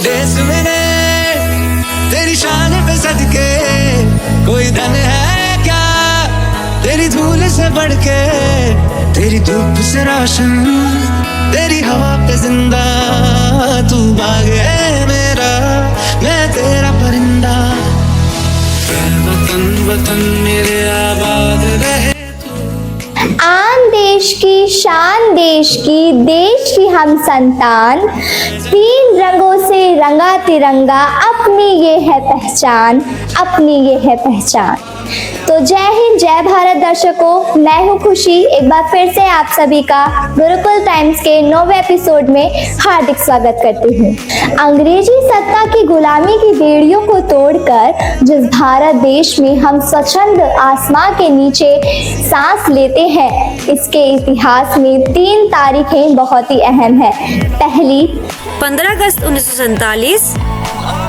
देश मेरे तेरी शान पे सदके, कोई धन है क्या तेरी धूल से बढ़ के, तेरी धूप से रोशन तेरी हवा पे जिंदा, तू बाग है मेरा मैं तेरा परिंदा, वतन वतन मेरे आबाद रहे। आन देश की शान देश की हम संतान, तीन रंगों से रंगा तिरंगा, अपनी ये है पहचान, अपनी ये है पहचान। तो जय हिंद जय भारत दर्शकों, मैं हूँ खुशी, एक बार फिर से आप सभी का गुरुकुल टाइम्स के 9वें एपिसोड में हार्दिक स्वागत करती हूँ। अंग्रेजी सत्ता की गुलामी की बेड़ियों को तोड़कर जिस भारत देश में हम स्वच्छंद आसमां के नीचे सांस लेते हैं, इसके इतिहास में 3 तारीखें बहुत ही अहम है। पहली 15 अगस्त 1947,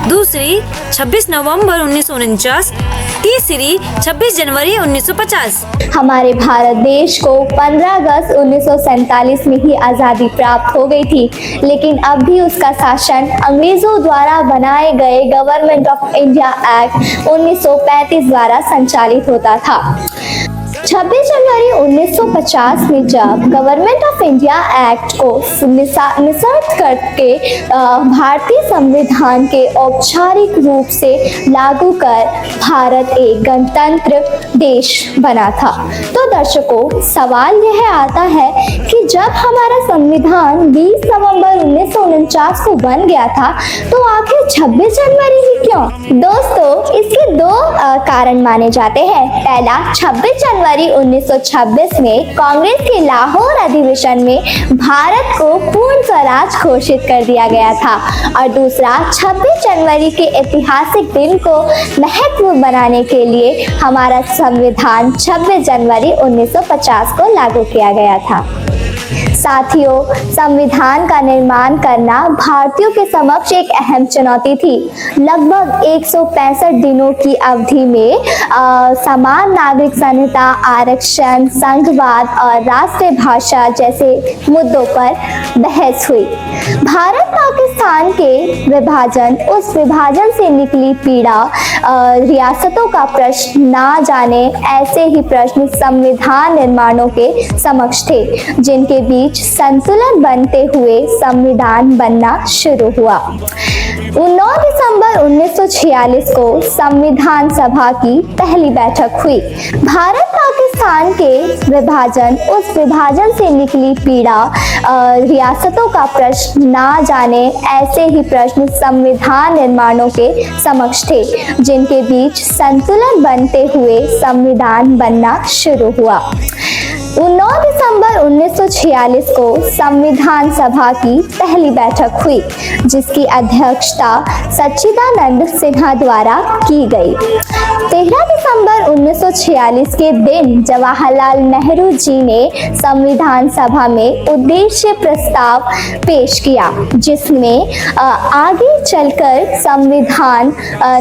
दूसरी 26 नवंबर 1949, तीसरी 26 जनवरी 1950। हमारे भारत देश को 15 अगस्त 1947 में ही आज़ादी प्राप्त हो गई थी, लेकिन अब भी उसका शासन अंग्रेजों द्वारा बनाए गए गवर्नमेंट ऑफ इंडिया एक्ट 1935 द्वारा संचालित होता था। 26 जनवरी 1950 में जब गवर्नमेंट ऑफ इंडिया एक्ट को निरस्त करके भारतीय संविधान के औपचारिक रूप से लागू कर भारत एक गणतंत्र देश बना था। तो दर्शकों, सवाल यह आता है कि जब हमारा संविधान 20 नवंबर 1949 को बन गया था, तो आखिर 26 जनवरी ही क्यों? दोस्तों, इसके 2 कारण माने जाते हैं। पहला, 26 जनवरी 1926 में कांग्रेस के लाहौर अधिवेशन में भारत को पूर्ण स्वराज घोषित कर दिया गया था, और दूसरा, 26 जनवरी के ऐतिहासिक दिन को महत्वपूर्ण बनाने के लिए हमारा संविधान 26 जनवरी 1950 को लागू किया गया था। साथियों, संविधान का निर्माण करना भारतीयों के समक्ष एक अहम चुनौती थी। लगभग 165 दिनों की अवधि में समान नागरिक संहिता, आरक्षण, संघवाद और राष्ट्रीय भाषा जैसे मुद्दों पर बहस हुई। भारत पाकिस्तान के विभाजन, उस विभाजन से निकली पीड़ा, रियासतों का प्रश्न, ना जाने ऐसे ही प्रश्न संविधान निर्माणों के समक्ष थे, जिनके बीच संतुलन बनते हुए संविधान बनना शुरू हुआ। 9 दिसंबर 1946 को संविधान सभा की पहली बैठक हुई। भारत पाकिस्तान के विभाजन, उस विभाजन से निकली पीड़ा, रियासतों का प्रश्न, ना जाने ऐसे ही प्रश्न संविधान निर्माणों के समक्ष थे, जिनके बीच संतुलन बनते हुए संविधान बनना शुरू हुआ। 9 दिसंबर 1946 को संविधान सभा की पहली बैठक हुई, जिसकी अध्यक्षता सच्चिदानंद सिन्हा द्वारा की गई। 13 दिसंबर 1946 के दिन जवाहरलाल नेहरू जी ने संविधान सभा में उद्देश्य प्रस्ताव पेश किया, जिसमें आगे चलकर संविधान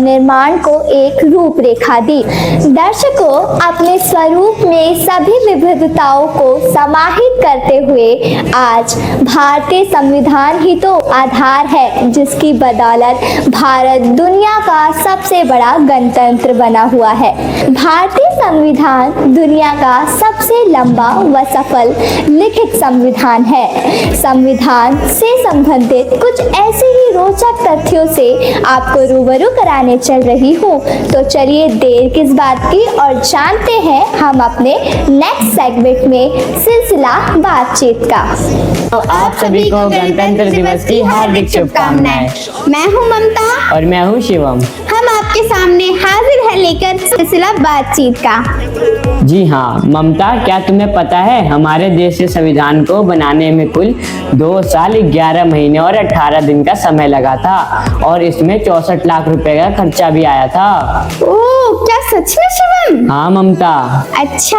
निर्माण को एक रूपरेखा दी। दर्शकों, अपने स्वरूप में सभी विविधताओं को समाहित करते हुए आज भारतीय संविधान ही तो आधार है, जिसकी बदौलत भारत दुनिया का सबसे बड़ा गणतंत्र बना हुआ है। भारतीय संविधान दुनिया का सबसे लंबा व सफल लिखित संविधान है। संविधान से संबंधित कुछ ऐसे ही रोचक तथ्यों से आपको रूबरू कराने चल रही हूँ, तो चलिए देर किस बात की और जानते हैं हम अपने नेक्स्ट सेगमेंट में सिलसिला बातचीत का। तो आप सभी को गणतंत्र दिवस की हार्दिक शुभकामनाएं। मैं हूँ ममता और मैं हूँ शिवम। हम आपके सामने हाजिर है लेकर सिलसिला बातचीत का। जी हाँ ममता, क्या तुम्हें पता है हमारे देश के संविधान को बनाने में कुल 2 साल 11 महीने और 18 दिन का समय लगा था, और इसमें 64 लाख रुपए का खर्चा भी आया था। ओह, क्या सच में शिवम? हाँ ममता। अच्छा,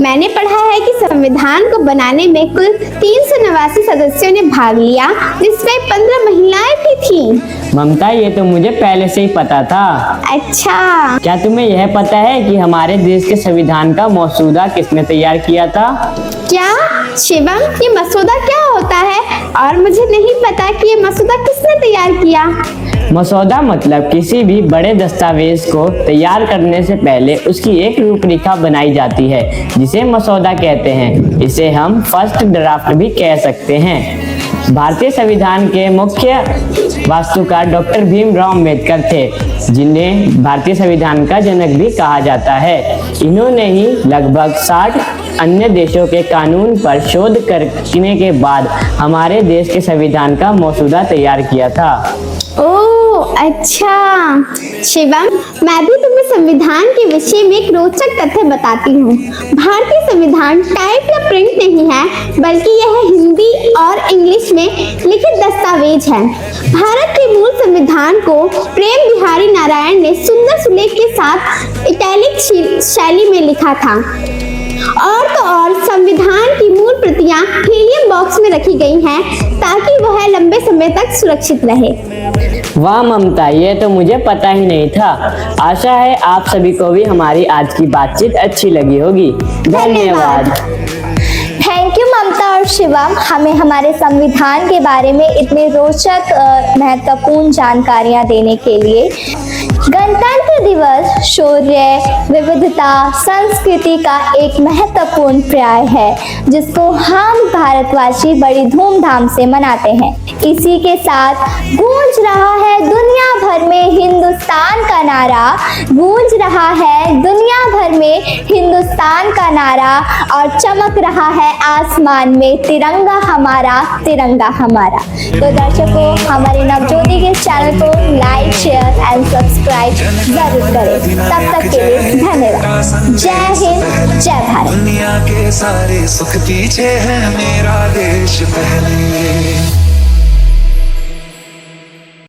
मैंने पढ़ा है कि संविधान को बनाने में कुल 389 सदस्यों ने भाग लिया, जिसमें 15 महिलाएं भी थीं। ममता, ये तो मुझे पहले से ही पता जाता था। अच्छा, क्या तुम्हें यह पता है कि हमारे देश के संविधान का मसौदा किसने तैयार किया था? क्या शिवम, ये मसौदा क्या होता है? और मुझे नहीं पता कि ये मसौदा किसने तैयार किया। मसौदा मतलब किसी भी बड़े दस्तावेज को तैयार करने से पहले उसकी एक रूपरेखा बनाई जाती है, जिसे मसौदा कहते हैं। इसे हम फर्स्ट ड्राफ्ट भी कह सकते हैं। भारतीय संविधान के मुख्य वास्तुकार डॉक्टर भीमराव अम्बेडकर थे, जिन्हें भारतीय संविधान का जनक भी कहा जाता है। इन्होंने ही लगभग 60 अन्य देशों के कानून पर शोध करने के बाद हमारे देश के संविधान का मसौदा तैयार किया था। ओह अच्छा शिवम, मैं भी तुम्हें संविधान के विषय में एक रोचक तथ्य बताती हूँ। भारतीय संविधान टाइप या प्रिंट नहीं है, बल्कि यह हिंदी और इंग्लिश में लिखित दस्तावेज है। भारत के मूल संविधान को प्रेम बिहारी नारायण ने सुंदर सुलेख के साथ इटैलिक शैली में लिखा था। और तो और संविधान की मूल प्रतियां हीलियम बॉक्स में रखी गई हैं, ताकि वह लंबे समय तक सुरक्षित रहे। वाह ममता, ये तो मुझे पता ही नहीं था। आशा है आप सभी को भी हमारी आज की बातचीत अच्छी लगी होगी। धन्यवाद। थैंक यू ममता और शिवम, हमें हमारे संविधान के बारे में इतनी रोचक महत्वपूर्ण जानकारियां देने के लिए। गणतंत्र दिवस शौर्य, विविधता, संस्कृति का एक महत्वपूर्ण पर्याय है, जिसको हम भारतवासी बड़ी धूमधाम से मनाते हैं। इसी के साथ गूंज रहा है दुनिया भर में हिंदुस्तान का नारा, गूंज रहा है दुनिया भर में हिंदुस्तान का नारा, और चमक रहा है आसमान में तिरंगा हमारा, तिरंगा हमारा। तो दर्शकों, हमारे नवज्योति के चैनल को लाइक, शेयर एंड सब्सक्राइब जरूर करें। तब तक के लिए धन्यवाद। जय हिंद, जय भारत। दुनिया के सारे सुख पीछे है, मेरा देश पहले।